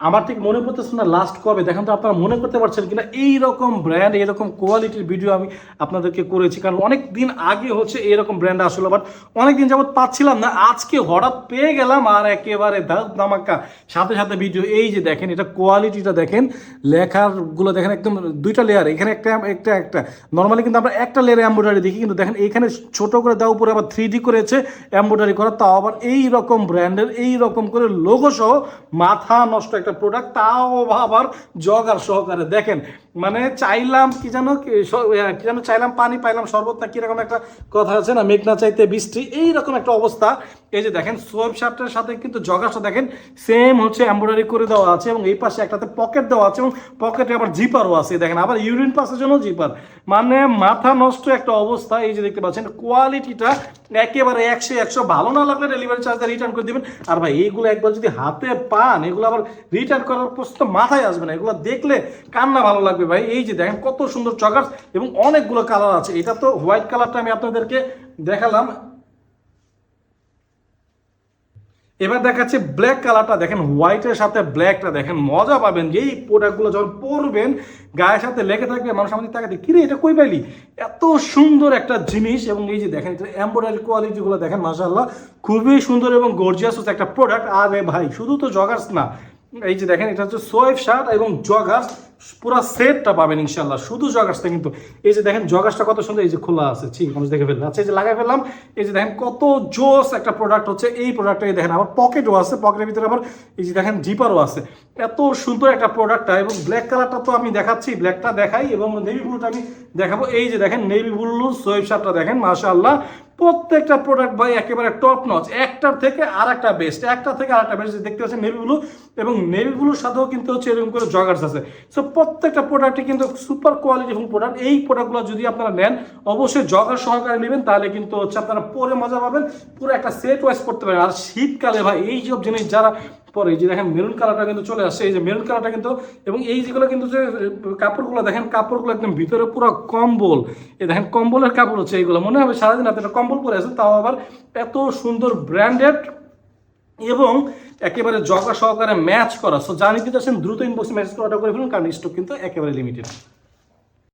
আমার ঠিক মনে পড়তেছে না লাস্ট কবে, দেখেন তো আপনারা মনে করতে পারছেন কিনা এইরকম ব্র্যান্ড এইরকম কোয়ালিটির ভিডিও আমি আপনাদেরকে করেছি। কারণ অনেক দিন আগে হচ্ছে এইরকম ব্র্যান্ড আসলো, বাট অনেক দিন যাবত পাচ্ছিলাম না, আজকে হঠাৎ পেয়ে গেলাম আর একেবারে ধামাকা সাথে সাথে ভিডিও। এই যে দেখেন এটা কোয়ালিটিটা দেখেন, লেখারগুলো দেখেন একদম দুইটা লেয়ার, এখানে একটা একটা একটা নর্মালি কিন্তু আমরা একটা লেয়ারে এমব্রয়ডারি দেখি, কিন্তু দেখেন এখানে ছোট করে দেওয়া, উপরে আবার 3D করেছে এমব্রয়ডারি করা, তাও আবার এই রকম ব্র্যান্ডের এই রকম করে লোগো সহ মাথা নষ্ট একটা প্রোডাক্ট, তাও আবার জগার সহকারে। দেখেন মানে চাইলাম কি যেন চাইলাম পানি পাইলাম শরবত, না কিরকম একটা কথা আছে না, মেঘনা চাইতে বৃষ্টি, এইরকম একটা অবস্থা। এই যে দেখেন সোয়েব শার্টের সাথে কিন্তু জগারটা দেখেন সেম হচ্ছে এমব্রয়ডারি করে দেওয়া আছে, এবং এই পাশে একটাতে পকেট দেওয়া আছে, এবং পকেটে আবার জিপারও আছে। দেখেন আবার ইউরিন পাসের জন্য জিপার, মানে মাথা নষ্ট একটা অবস্থা। এই যে দেখতে পাচ্ছেন কোয়ালিটিটা একেবারে 100 ভালো না লাগলে ডেলিভারি চার্জটা রিটার্ন করে দিবেন। আর ভাই এইগুলো একবার যদি হাতে পান, এগুলো আবার রিটার্ন করার প্রশ্ন মাথায় আসবে না, এগুলো দেখলে কান্না ভালো লাগবে ভাই। এই যে দেখেন কত সুন্দর জগার্স, এবং অনেকগুলো কালার আছে। এটা তো হোয়াইট কালারটা আমি আপনাদেরকে দেখালাম, এবার দেখাচ্ছে ব্ল্যাক কালারটা। দেখেন হোয়াইটের সাথে ব্ল্যাকটা দেখেন মজা পাবেন, যেই প্রোডাক্টগুলো যখন পরবেন গায়ের সাথে লেগে থাকবে, মানুষ আমাদের তাকাতে কিরে এটা কই পাইলি, এত সুন্দর একটা জিনিস। এবং এই যে দেখেন এমব্রয়ডারি কোয়ালিটিগুলো দেখেন মাশাআল্লাহ খুবই সুন্দর এবং গর্জিয়াস হচ্ছে একটা প্রোডাক্ট। আরে ভাই শুধু তো জগার্স না, এই যে দেখেন এটা হচ্ছে সোয়েব শার্ট এবং জগার্স, পুরো সেটটা পাবেন ইনশাল্লাহ, শুধু জগার্সটা কিন্তু। এই যে দেখেন জগার্সটা কত সুন্দর, এই যে খোলা আছে, ঠিক মানুষ দেখে ফেললাম। আচ্ছা এই যে লাগাই ফেললাম, এই যে দেখেন কত জোস একটা প্রোডাক্ট হচ্ছে এই প্রোডাক্টটা। দেখেন আবার পকেটও আছে, পকেটের ভিতরে আবার এই যে দেখেন জিপারও আছে, এত সুন্দর একটা প্রোডাক্টটা। এবং ব্ল্যাক কালারটা তো আমি দেখাচ্ছি, ব্ল্যাকটা দেখাই, এবং নেভি ব্লুটা আমি দেখাবো। এই যে দেখেন নেভি ব্লু সোয়েব শার্টটা দেখেন মাশাআল্লাহ, প্রত্যেকটা প্রোডাক্ট ভাই একেবারে টপ নচ, একটার থেকে আর একটা বেস্ট, একটা থেকে আর একটা বেস্ট। দেখতে পাচ্ছেন নেভি ব্লু, এবং নেভি ব্লুর সাথেও কিন্তু হচ্ছে এরকম করে জগার্স আছে। সো প্রত্যেকটা প্রোডাক্টই কিন্তু সুপার কোয়ালিটিফুল প্রোডাক্ট। এই প্রোডাক্টগুলো যদি আপনারা নেন অবশ্যই জগার সহকারে নেবেন, তাহলে কিন্তু হচ্ছে আপনারা পরে মজা পাবেন, পুরো একটা সেট ওয়াইজ করতে পারেন। আর শীতকালে ভাই এই সব জিনিস যারা পরে, যে দেখেন মেরুন কালারটা কিন্তু চলে আসছে, এই যে মেরুন কালারটা কিন্তু, এবং এই যেগুলো কিন্তু যে কাপড়গুলো দেখেন, কাপড়গুলো একদম ভিতরে পুরো কম্বল, এই দেখেন কম্বলের কাপড় হচ্ছে এইগুলো, মনে হবে সারাদিন রাতে একটা কম্বল পরে আছে, তাও আবার এত সুন্দর ব্র্যান্ডেড এবং একেবারে জগা সহকারে ম্যাচ করা। সো জানিয়ে দিতে দ্রুত ইনবক্সে মেসেজ করে অর্ডার করে ফেলুন, কারণ স্টক কিন্তু একেবারে লিমিটেড।